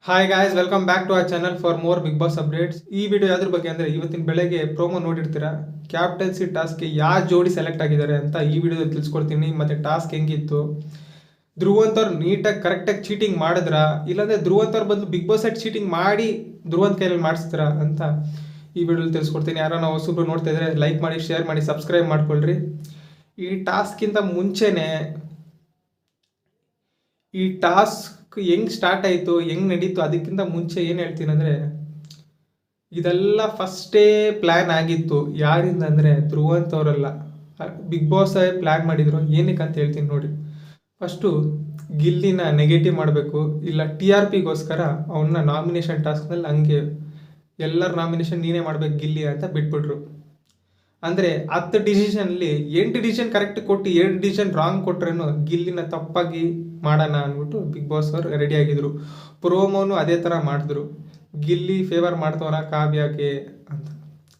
Hi guys, welcome back to our channel for more Bigg Boss updates. ಈ video ಯಾವ್ದ್ರ ಬಗ್ಗೆ ಅಂದರೆ ಇವತ್ತಿನ ಬೆಳಗ್ಗೆ ಪ್ರೋಮೋ ನೋಡಿರ್ತೀರಾ. ಕ್ಯಾಪ್ಟನ್ಸಿ ಟಾಸ್ಕ್ಗೆ ಯಾವ ಜೋಡಿ ಸೆಲೆಕ್ಟ್ ಆಗಿದ್ದಾರೆ ಅಂತ ಈ ವಿಡಿಯೋದಲ್ಲಿ ತಿಳಿಸ್ಕೊಡ್ತೀನಿ. ಮತ್ತು ಟಾಸ್ಕ್ ಹೆಂಗಿತ್ತು, ಧ್ರುವಂತವ್ರು ನೀಟಾಗಿ ಕರೆಕ್ಟಾಗಿ ಚೀಟಿಂಗ್ ಮಾಡಿದ್ರಾ, ಇಲ್ಲಾಂದರೆ ಧ್ರುವಂತವ್ರ ಬದಲು ಬಿಗ್ ಬಾಸ್ ಸೆಟ್ ಚೀಟಿಂಗ್ ಮಾಡಿ ಧ್ರುವಂತ ಕೈಯಲ್ಲಿ ಮಾಡಿಸ್ತೀರಾ ಅಂತ ಈ ವಿಡಿಯೋದಲ್ಲಿ ತಿಳಿಸ್ಕೊಡ್ತೀನಿ. ಯಾರೋ ನಾವು ಹೊಸಬ್ರು ನೋಡ್ತಾ ಇದ್ರೆ ಲೈಕ್ ಮಾಡಿ, ಶೇರ್ ಮಾಡಿ, ಸಬ್ಸ್ಕ್ರೈಬ್ ಮಾಡ್ಕೊಳ್ರಿ. ಈ ಟಾಸ್ಕ್ಗಿಂತ ಮುಂಚೆನೇ ಈ ಟಾಸ್ಕ್ ಹೆಂಗೆ ಸ್ಟಾರ್ಟ್ ಆಯಿತು, ಹೆಂಗೆ ನಡೀತು, ಅದಕ್ಕಿಂತ ಮುಂಚೆ ಏನು ಹೇಳ್ತೀನಿ ಅಂದರೆ, ಇದೆಲ್ಲ ಫಸ್ಟೇ ಪ್ಲ್ಯಾನ್ ಆಗಿತ್ತು. ಯಾರಿಂದ ಅಂದರೆ ಧ್ರುವಂತವರೆಲ್ಲ ಬಿಗ್ ಬಾಸ್ ಪ್ಲ್ಯಾನ್ ಮಾಡಿದ್ರು. ಏನಕ್ಕೆ ಅಂತ ಹೇಳ್ತೀನಿ ನೋಡಿ. ಫಸ್ಟು ಗಿಲ್ಲಿನ ನೆಗೆಟಿವ್ ಮಾಡಬೇಕು, ಇಲ್ಲ ಟಿ ಆರ್ ಪಿಗೋಸ್ಕರ ಅವನ್ನ ನಾಮಿನೇಷನ್ ಟಾಸ್ಕ್ನಲ್ಲಿ ಹಂಗೆ ಎಲ್ಲರ ನಾಮಿನೇಷನ್ ನೀನೇ ಮಾಡ್ಬೇಕು ಗಿಲ್ಲಿ ಅಂತ ಬಿಟ್ಬಿಟ್ರು. ಅಂದರೆ 10 ಡಿಸಿಷನಲ್ಲಿ 8 ಡಿಸಿಷನ್ ಕರೆಕ್ಟ್ ಕೊಟ್ಟು 2 ಡಿಸಿಷನ್ ರಾಂಗ್ ಕೊಟ್ರೇನು ಗಿಲ್ಲಿನ ತಪ್ಪಾಗಿ ಮಾಡೋಣ ಅಂದ್ಬಿಟ್ಟು ಬಿಗ್ ಬಾಸ್ ಅವರು ರೆಡಿ ಆಗಿದ್ರು. ಪ್ರೋಮೋನು ಅದೇ ಥರ ಮಾಡಿದ್ರು. ಗಿಲ್ಲಿ ಫೇವರ್ ಮಾಡ್ತವ್ರ ಕಾವ್ಯಕ್ಕೆ ಅಂತ.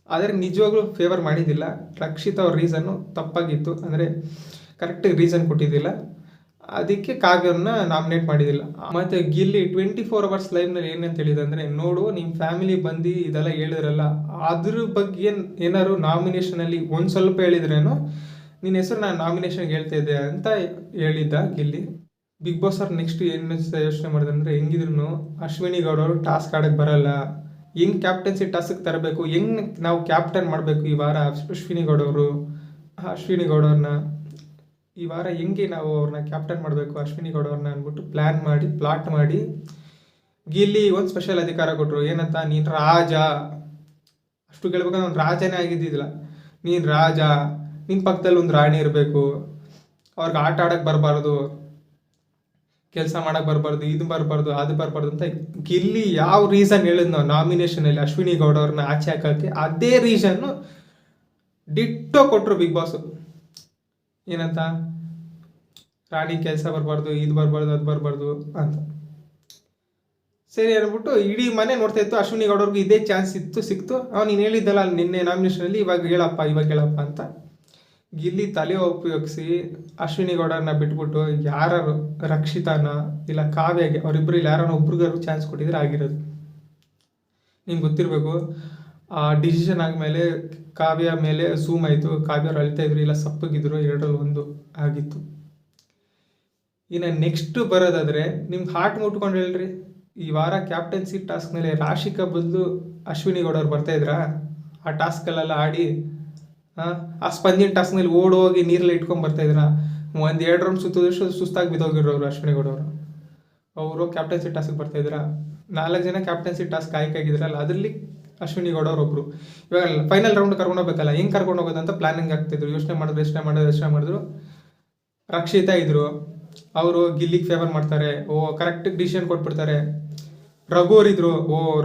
ಆದರೆ ನಿಜವಾಗ್ಲೂ ಫೇವರ್ ಮಾಡಿದ್ದಿಲ್ಲ. ರಕ್ಷಿತ್ ಅವ್ರ ರೀಸನ್ನು ತಪ್ಪಾಗಿತ್ತು, ಅಂದರೆ ಕರೆಕ್ಟಾಗಿ ರೀಸನ್ ಕೊಟ್ಟಿದ್ದಿಲ್ಲ. ಅದಕ್ಕೆ ಕಾವ್ಯನ್ನ ನಾಮಿನೇಟ್ ಮಾಡಿದ್ದಿಲ್ಲ. ಮತ್ತು ಗಿಲ್ಲಿ 24 ಅವರ್ಸ್ ಲೈವ್ನಲ್ಲಿ ಏನಂತ ಹೇಳಿದಂದರೆ, ನೋಡು ನಿಮ್ಮ ಫ್ಯಾಮಿಲಿ ಬಂದು ಇದೆಲ್ಲ ಹೇಳಿದ್ರಲ್ಲ, ಅದ್ರ ಬಗ್ಗೆ ಏನಾದ್ರು ನಾಮಿನೇಷನಲ್ಲಿ ಒಂದು ಸ್ವಲ್ಪ ಹೇಳಿದ್ರೇನು ನಿನ್ನ ಹೆಸರು ನಾನು ನಾಮಿನೇಷನ್ಗೆ ಹೇಳ್ತಾ ಇದ್ದೆ ಅಂತ ಹೇಳಿದ್ದ ಗಿಲ್ಲಿ. ಬಿಗ್ ಬಾಸ್ ಅವ್ರು ನೆಕ್ಸ್ಟ್ ಏನು ಯೋಚನೆ ಮಾಡಿದ್ರೆ ಅಂದರೆ, ಹೆಂಗಿದ್ರು ಅಶ್ವಿನಿ ಗೌಡ ಅವರು ಟಾಸ್ಕ್ ಆಡೋಕ್ಕೆ ಬರಲ್ಲ, ಹೆಂಗೆ ಕ್ಯಾಪ್ಟನ್ಸಿ ಟಾಸ್ಕ್ ತರಬೇಕು, ಹೆಂಗೆ ನಾವು ಕ್ಯಾಪ್ಟನ್ ಮಾಡಬೇಕು ಈ ವಾರ ಅಶ್ವಿನಿ ಗೌಡವ್ರನ್ನ ಈ ವಾರ ಹೆಂಗೆ ನಾವು ಅವ್ರನ್ನ ಕ್ಯಾಪ್ಟನ್ ಮಾಡಬೇಕು ಅಶ್ವಿನಿ ಗೌಡವ್ರನ್ನ ಅಂದ್ಬಿಟ್ಟು ಪ್ಲಾಟ್ ಮಾಡಿ ಗಿಲ್ಲಿ ಒಂದು ಸ್ಪೆಷಲ್ ಅಧಿಕಾರ ಕೊಟ್ಟರು. ಏನಂತ, ನೀನು ರಾಜ, ಅಷ್ಟು ಕೇಳ್ಬೇಕಂದ್ರೆ ಅವ್ನು ರಾಜನೇ ಆಗಿದ್ದಿಲ್ಲ, ನೀನು ರಾಜ, ನಿನ್ನ ಪಕ್ಕದಲ್ಲಿ ಒಂದು ರಾಣಿ ಇರಬೇಕು, ಅವ್ರಿಗೆ ಆಟ ಆಡೋಕ್ಕೆ ಬರಬಾರ್ದು, ಕೆಲಸ ಮಾಡೋಕ್ಕೆ ಬರಬಾರ್ದು, ಇದು ಬರಬಾರ್ದು, ಅದು ಬರಬಾರ್ದು ಅಂತ ಗಿಲ್ಲಿ ಯಾವ ರೀಸನ್ ಹೇಳಿದ್ ನಾವು ನಾಮಿನೇಷನಲ್ಲಿ ಅಶ್ವಿನಿ ಗೌಡವ್ರನ್ನ ಆಚೆ ಹಾಕೋಕ್ಕೆ, ಅದೇ ರೀಸನ್ನು ಡಿಟ್ಟೋ ಕೊಟ್ಟರು ಬಿಗ್ ಬಾಸು. ಏನಂತ, ರಾಣಿ ಕೆಲಸ ಬರಬಾರ್ದು, ಇದು ಬರಬಾರ್ದು, ಅದು ಬರಬಾರ್ದು ಅಂತ. ಸರಿ ಅಂದ್ಬಿಟ್ಟು ಇಡೀ ಮನೆ ನೋಡ್ತಾ ಇತ್ತು. ಅಶ್ವಿನಿ ಗೌಡವ್ರಿಗೆ ಇದೇ ಚಾನ್ಸ್ ಸಿಕ್ತು. ನೀನು ಹೇಳಿದ್ದಲ್ಲ ನಿನ್ನೆ ನಾಮಿನೇಷನಲ್ಲಿ, ಇವಾಗ ಹೇಳಪ್ಪ ಅಂತ ಗಿಲ್ಲಿ ತಲೆ ಉಪಯೋಗಿಸಿ ಅಶ್ವಿನಿ ಗೌಡರನ್ನ ಬಿಟ್ಬಿಟ್ಟು ಯಾರು ರಕ್ಷಿತಾನ ಇಲ್ಲ ಕಾವ್ಯಗೆ, ಅವರಿಬ್ಬರು ಇಲ್ಲಿ ಯಾರನ್ನ ಒಬ್ರಿಗಾರು ಚಾನ್ಸ್ ಕೊಟ್ಟಿದ್ರೆ ಆಗಿರೋದು. ನಿಮ್ಗೆ ಗೊತ್ತಿರಬೇಕು, ಆ ಡಿಸಿಷನ್ ಆದಮೇಲೆ ಕಾವ್ಯ ಮೇಲೆ ಝೂಮ್ ಆಯಿತು. ಕಾವ್ಯವ್ರು ಅಳ್ತಾ ಇದ್ರು, ಇಲ್ಲ ಸಪ್ಪಗಿದ್ರು, 2ರಲ್ಲಿ 1 ಆಗಿತ್ತು. ಇನ್ನು ನೆಕ್ಸ್ಟ್ ಬರೋದಾದರೆ ನಿಮ್ಗೆ ಹಾರ್ಟ್ ಮುಟ್ಕೊಂಡು ಹೇಳ್ರಿ, ಈ ವಾರ ಕ್ಯಾಪ್ಟನ್ಸಿ ಟಾಸ್ಕ್ನಲ್ಲಿ ರಾಶಿಕಾ ಬದಲು ಅಶ್ವಿನಿ ಗೌಡವ್ರು ಬರ್ತಾಯಿದ್ರಾ? ಆ ಟಾಸ್ಕಲ್ಲೆಲ್ಲ ಆಡಿ ಆ ಸ್ಪಂಜಿನ ಟಾಸ್ಕ್ನಲ್ಲಿ ಓಡೋಗಿ ನೀರಲ್ಲಿ ಇಟ್ಕೊಂಡು ಬರ್ತಾಯಿದ್ರ. 1-2 ರೌಂಡ್ ಸುತ್ತೋದಷ್ಟು ಸುಸ್ತಾಗಿ ಬಿದ್ದೋಗಿರೋರು ಅಶ್ವಿನಿ ಗೌಡವರು. ಅವರು ಕ್ಯಾಪ್ಟನ್ಸಿ ಟಾಸ್ಕ್ ಬರ್ತಾಯಿದ್ರ. 4 ಜನ ಕ್ಯಾಪ್ಟನ್ಸಿ ಟಾಸ್ಕ್ ಆಯ್ಕೆ ಆಗಿದ್ರಲ್ಲ, ಅದರಲ್ಲಿ ಅಶ್ವಿನಿ ಗೌಡವ್ರು ಒಬ್ಬರು. ಇವಾಗ ಫೈನಲ್ ರೌಂಡ್ ಕರ್ಕೊಂಡು ಹೋಗ್ಬೇಕಲ್ಲ, ಹೆಂಗೆ ಕರ್ಕೊಂಡು ಹೋಗೋದಂತ ಪ್ಲಾನಿಂಗ್ ಆಗ್ತಿದ್ರು. ಯೋಚನೆ ಮಾಡಿದ್ರು. ರಕ್ಷಿತಾ ಇದ್ರು, ಅವರು ಗಿಲ್ಲಿಗೆ ಫೇವರ್ ಮಾಡ್ತಾರೆ, ಕರೆಕ್ಟಿಗೆ ಡಿಸಿಷನ್ ಕೊಟ್ಬಿಡ್ತಾರೆ. ರಘುವರಿದ್ರು,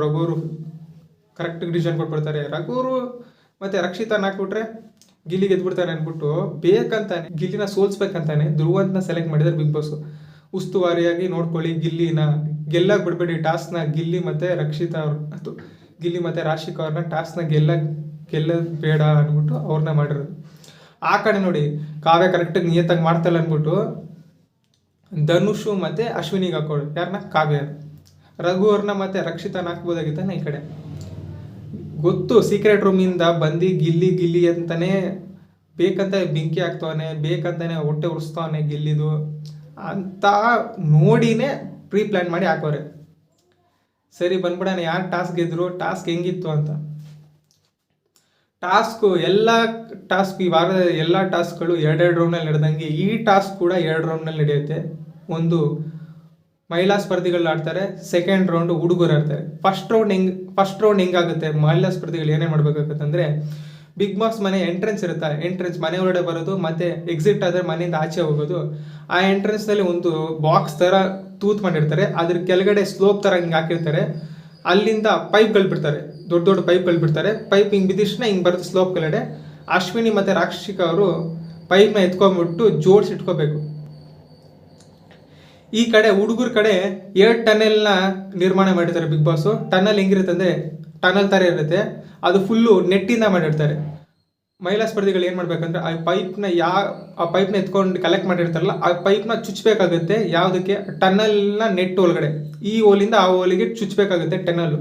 ರಘುವರು ಕರೆಕ್ಟಿಗೆ ಡಿಸಿಷನ್ ಕೊಟ್ಬಿಡ್ತಾರೆ. ರಘುವರು ಮತ್ತು ರಕ್ಷಿತಾನ ಹಾಕ್ಬಿಟ್ರೆ ಗಿಲ್ಲಿಗೆ ಎದ್ಬಿಡ್ತಾರೆ ಅಂದ್ಬಿಟ್ಟು ಬೇಕಂತಾನೆ ಗಿಲ್ಲಿನ ಸೋಲ್ಸ್ಬೇಕಂತಾನೆ ಧ್ರುವಂತನ ಸೆಲೆಕ್ಟ್ ಮಾಡಿದ್ದಾರೆ ಬಿಗ್ ಬಾಸ್. ಉಸ್ತುವಾರಿಯಾಗಿ ನೋಡ್ಕೊಳ್ಳಿ, ಗಿಲ್ಲಿನ ಗೆಲ್ಲಕ್ಕೆ ಬಿಡಬೇಡಿ ಟಾಸ್ಕ್ನ. ಗಿಲ್ಲಿ ಮತ್ತು ರಾಶಿಕಾ ಅವ್ರನ್ನ ಟಾಸ್ಕ್ನ ಗೆಲ್ಲೋದು ಬೇಡ ಅಂದ್ಬಿಟ್ಟು ಅವ್ರನ್ನ ಮಾಡಿರೋದು. ಆ ಕಡೆ ನೋಡಿ, ಕಾವ್ಯ ಕರೆಕ್ಟಾಗಿ ನಿಯತ್ತಾಗಿ ಮಾಡ್ತಾಯಿಲ್ಲ ಅಂದ್ಬಿಟ್ಟು ಧನುಷು ಮತ್ತು ಅಶ್ವಿನಿಗೆ ಹಾಕೋಳು. ಯಾರನ್ನ? ಕಾವ್ಯ. ರಘು ಅವ್ರನ್ನ ಮತ್ತು ರಕ್ಷಿತಾನ ಹಾಕ್ಬೋದಾಗಿತ್ತಾನೆ. ಈ ಕಡೆ ಗೊತ್ತು, ಸೀಕ್ರೆಟ್ ರೂಮಿಂದ ಬಂದು ಗಿಲ್ಲಿ ಅಂತಲೇ ಬೇಕಂತ ಬೆಂಕಿ ಹಾಕ್ತವನೆ, ಬೇಕಂತಾನೆ ಹೊಟ್ಟೆ ಉರಿಸ್ತವನೆ ಗಿಲ್ಲಿದು ಅಂತ ನೋಡಿನೇ ಪ್ರೀ ಪ್ಲ್ಯಾನ್ ಮಾಡಿ ಹಾಕೋರೆ. ಸರಿ, ಬಂದ್ಬಿಡೋಣ ಯಾರು ಟಾಸ್ಕ್ ಗೆದ್ರು, ಟಾಸ್ಕ್ ಹೆಂಗಿತ್ತು ಅಂತ. ಈ ವಾರದ ಎಲ್ಲ ಟಾಸ್ಕ್ಗಳು 2 ರೌಂಡ್ನಲ್ಲಿ ನಡೆದಂಗೆ ಈ ಟಾಸ್ಕ್ ಕೂಡ 2 ರೌಂಡ್ನಲ್ಲಿ ನಡೆಯುತ್ತೆ. ಒಂದು ಮಹಿಳಾ ಸ್ಪರ್ಧಿಗಳು ಆಡ್ತಾರೆ, ಸೆಕೆಂಡ್ ರೌಂಡ್ ಹುಡುಗರು ಆಡ್ತಾರೆ. ಫಸ್ಟ್ ರೌಂಡ್ ಹೆಂಗಾಗುತ್ತೆ, ಮಹಿಳಾ ಸ್ಪರ್ಧಿಗಳು ಏನೇ ಮಾಡಬೇಕಾಗುತ್ತೆ ಅಂದರೆ, ಬಿಗ್ ಬಾಸ್ ಮನೆ ಎಂಟ್ರೆನ್ಸ್ ಇರುತ್ತೆ, ಎಂಟ್ರೆನ್ಸ್ ಮನೆ ಒಳಗಡೆ ಬರೋದು, ಮತ್ತು ಎಕ್ಸಿಟ್ ಆದರೆ ಮನೆಯಿಂದ ಆಚೆ ಹೋಗೋದು. ಆ ಎಂಟ್ರೆನ್ಸ್ನಲ್ಲಿ ಒಂದು ಬಾಕ್ಸ್ ಥರ ತೂತ್ ಮಾಡಿರ್ತಾರೆ, ಅದ್ರ ಕೆಳಗಡೆ ಸ್ಲೋಪ್ ಥರ ಹಿಂಗೆ ಹಾಕಿರ್ತಾರೆ. ಅಲ್ಲಿಂದ ಪೈಪ್ಗಳು ಬಿಡ್ತಾರೆ, ದೊಡ್ಡ ಪೈಪ್ಗಳು ಬಿಡ್ತಾರೆ. ಪೈಪ್ ಹಿಂಗೆ ಬಿದ್ದಿಷ್ಟನ್ನ ಹಿಂಗೆ ಬರುತ್ತೆ ಸ್ಲೋಪ್ ಕೆಳಗಡೆ. ಅಶ್ವಿನಿ ಮತ್ತು ರಾಕ್ಷಿಕಾ ಅವರು ಪೈಪ್ನ ಎತ್ಕೊಂಡ್ಬಿಟ್ಟು ಜೋಡಿಸಿ ಇಟ್ಕೋಬೇಕು. ಈ ಕಡೆ ಹುಡುಗರ ಕಡೆ 2 ಟನೆಲ್ನ ನಿರ್ಮಾಣ ಮಾಡಿರ್ತಾರೆ ಬಿಗ್ ಬಾಸು. ಟನಲ್ ಹೆಂಗಿರುತ್ತೆ ಅಂದರೆ, ಟನಲ್ ಥರ ಇರುತ್ತೆ, ಅದು ಫುಲ್ಲು ನೆಟ್ಟಿಂದ ಮಾಡಿರ್ತಾರೆ. ಮಹಿಳಾ ಸ್ಪರ್ಧಿಗಳು ಏನು ಮಾಡ್ಬೇಕಂದ್ರೆ ಆ ಪೈಪ್ನ ಎತ್ಕೊಂಡು ಕಲೆಕ್ಟ್ ಮಾಡಿರ್ತಾರಲ್ಲ ಆ ಪೈಪ್ನ ಚುಚ್ಚಬೇಕಾಗುತ್ತೆ. ಯಾವುದಕ್ಕೆ? ಟನ್ನಲ್ನ ನೆಟ್ ಒಳಗಡೆ, ಈ ಹೋಲಿಂದ ಆ ಹೋಲಿಗೆ ಚುಚ್ಚಬೇಕಾಗುತ್ತೆ ಟನ್ನಲ್ಲು.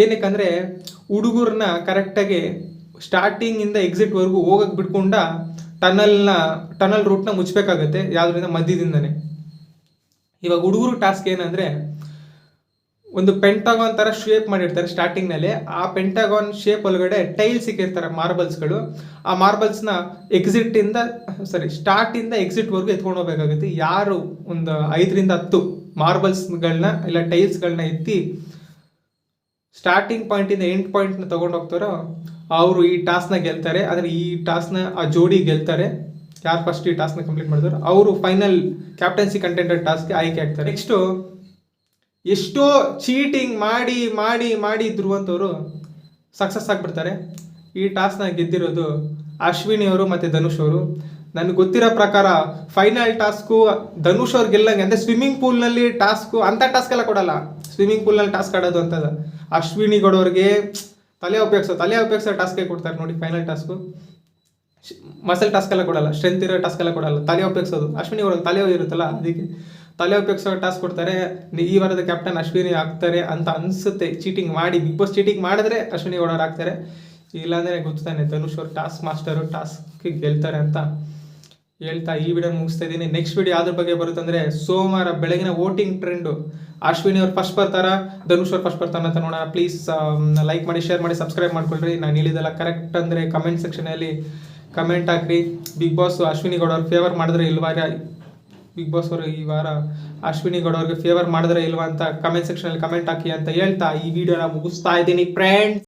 ಏನಕ್ಕಂದರೆ ಹುಡುಗರನ್ನ ಕರೆಕ್ಟಾಗಿ ಸ್ಟಾರ್ಟಿಂಗಿಂದ ಎಕ್ಸಿಟ್ವರೆಗೂ ಹೋಗಕ್ಕೆ ಬಿಡ್ಕೊಂಡ ಟನಲ್ ರೂಟ್ನ ಮುಚ್ಚಬೇಕಾಗತ್ತೆ, ಯಾವುದರಿಂದ? ಮಧ್ಯದಿಂದನೇ. ಇವಾಗ ಹುಡುಗರು ಟಾಸ್ಕ್ ಏನಂದರೆ, ಒಂದು ಪೆಂಟಾಗಾನ್ ಥರ ಶೇಪ್ ಮಾಡಿರ್ತಾರೆ ಸ್ಟಾರ್ಟಿಂಗ್ನಲ್ಲಿ. ಆ ಪೆಂಟಾಗಾನ್ ಶೇಪ್ ಒಳಗಡೆ ಟೈಲ್ಸ್ ಸಿಕ್ಕಿರ್ತಾರೆ, ಮಾರ್ಬಲ್ಸ್ಗಳು. ಆ ಮಾರ್ಬಲ್ಸ್ನ ಸ್ಟಾರ್ಟಿಂದ ಎಕ್ಸಿಟ್ವರೆಗೂ ಎತ್ಕೊಂಡು ಹೋಗ್ಬೇಕಾಗುತ್ತೆ. ಯಾರು ಒಂದು 5ರಿಂದ 10 ಮಾರ್ಬಲ್ಸ್ಗಳನ್ನ ಇಲ್ಲ ಟೈಲ್ಸ್ಗಳನ್ನ ಎತ್ತಿ ಸ್ಟಾರ್ಟಿಂಗ್ ಪಾಯಿಂಟಿಂದ ಎಂಡ್ ಪಾಯಿಂಟ್ನ ತೊಗೊಂಡು ಹೋಗ್ತಾರೋ ಅವರು ಈ ಟಾಸ್ಕ್ನ ಗೆಲ್ತಾರೆ. ಆದರೆ ಈ ಟಾಸ್ಕ್ನ ಆ ಜೋಡಿ ಗೆಲ್ತಾರೆ. ಯಾರು ಫಸ್ಟ್ ಈ ಟಾಸ್ಕ್ನ ಕಂಪ್ಲೀಟ್ ಮಾಡಿದ್ರು ಅವರು ಫೈನಲ್ ಕ್ಯಾಪ್ಟನ್ಸಿ ಕಂಟೆಂಡರ್ ಟಾಸ್ಕ್ಗೆ ಆಯ್ಕೆ ಆಗ್ತಾರೆ. ನೆಕ್ಸ್ಟು, ಎಷ್ಟೋ ಚೀಟಿಂಗ್ ಮಾಡಿ ಧ್ರುವಂತವರು ಸಕ್ಸಸ್ ಆಗಿಬಿಡ್ತಾರೆ. ಈ ಟಾಸ್ಕ್ನ ಗೆದ್ದಿರೋದು ಅಶ್ವಿನಿ ಅವರು ಮತ್ತು ಧನುಷ್ ಅವರು. ನನಗೆ ಗೊತ್ತಿರೋ ಪ್ರಕಾರ ಫೈನಲ್ ಟಾಸ್ಕು ಧನುಷ್ ಅವ್ರು ಗೆಲ್ಲಂಗೆ. ಅಂದರೆ ಸ್ವಿಮ್ಮಿಂಗ್ ಪೂಲ್ನಲ್ಲಿ ಟಾಸ್ಕು ಅಂಥ ಟಾಸ್ಕ್ ಎಲ್ಲ ಕೊಡಲ್ಲ. ಸ್ವಿಮ್ಮಿಂಗ್ ಪೂಲ್ನಲ್ಲಿ ಟಾಸ್ಕ್ ಆಡೋದು ಅಂತದ ಅಶ್ವಿನಿ ಗೌಡವ್ರಿಗೆ ತಲೆ ಉಪಯೋಗಿಸೋ ಟಾಸ್ಕೇ ಕೊಡ್ತಾರೆ ನೋಡಿ. ಫೈನಲ್ ಟಾಸ್ಕು ಮಸಲ್ ಟಾಸ್ಕ್ ಎಲ್ಲ ಕೊಡಲ್ಲ, ಸ್ಟ್ರೆಂತ್ ಇರೋ ಟಾಸ್ಕ್ ಎಲ್ಲ ಕೊಡಲ್ಲ, ತಲೆ ಉಪಯೋಗಿಸೋದು. ಅಶ್ವಿನಿ ಅವ್ರಿಗೆ ತಲೆ ಇರುತ್ತಲ್ಲ, ಅದಕ್ಕೆ ತಲೆ ಉಪಯೋಗಿಸೋ ಟಾಸ್ಕ್ ಕೊಡ್ತಾರೆ. ಈ ವಾರದ ಕ್ಯಾಪ್ಟನ್ ಅಶ್ವಿನಿ ಆಗ್ತಾರೆ ಅಂತ ಅನಿಸುತ್ತೆ. ಚೀಟಿಂಗ್ ಮಾಡಿ, ಬಿಗ್ ಬಾಸ್ ಚೀಟಿಂಗ್ ಮಾಡಿದ್ರೆ ಅಶ್ವಿನಿ ಗೌಡವ್ರು ಆಗ್ತಾರೆ. ಇಲ್ಲಾಂದರೆ ಗೊತ್ತಾನೆ ಧನುಷ್ ಅವರು ಟಾಸ್ಕ್ ಮಾಸ್ಟರು, ಟಾಸ್ಕ್ ಗೆಲ್ತಾರೆ ಅಂತ ಹೇಳ್ತಾ ಈ ವಿಡಿಯೋ ಮುಗಿಸ್ತಾ ಇದ್ದೀನಿ. ನೆಕ್ಸ್ಟ್ ವಿಡಿಯೋ ಯಾವ್ದ್ರ ಬಗ್ಗೆ ಬರುತ್ತಂದರೆ, ಸೋಮವಾರ ಬೆಳಗಿನ ವೋಟಿಂಗ್ ಟ್ರೆಂಡು. ಅಶ್ವಿನಿ ಅವ್ರು ಫಸ್ಟ್ ಬರ್ತಾರ, ಧನುಷ್ ಅವ್ರು ಫಸ್ಟ್ ಬರ್ತಾರ ಅಂತ ನೋಡೋಣ. ಪ್ಲೀಸ್ ಲೈಕ್ ಮಾಡಿ, ಶೇರ್ ಮಾಡಿ, ಸಬ್ಸ್ಕ್ರೈಬ್ ಮಾಡ್ಕೊಳ್ರಿ. ನಾನು ಹೇಳಿದೆಲ್ಲ ಕರೆಕ್ಟ್ ಅಂದರೆ ಕಮೆಂಟ್ ಸೆಕ್ಷನಲ್ಲಿ ಕಮೆಂಟ್ ಹಾಕ್ರಿ. ಬಿಗ್ ಬಾಸ್ ಅಶ್ವಿನಿ ಗೌಡವ್ರು ಫೇವರ್ ಮಾಡಿದ್ರೆ ಇಲ್ವಾ, ಬಿಗ್ ಬಾಸ್ ಅವರು ಈ ವಾರ ಅಶ್ವಿನಿ ಗೌಡವ್ರಿಗೆ ಫೇವರ್ ಮಾಡಿದ್ರೆ ಇಲ್ವಾ ಅಂತ ಕಮೆಂಟ್ ಸೆಕ್ಷನಲ್ಲಿ ಕಮೆಂಟ್ ಹಾಕಿ ಅಂತ ಹೇಳ್ತಾ ಈ ವಿಡಿಯೋನ ಮುಗಿಸ್ತಾ ಇದ್ದೀನಿ ಫ್ರೆಂಡ್ಸ್.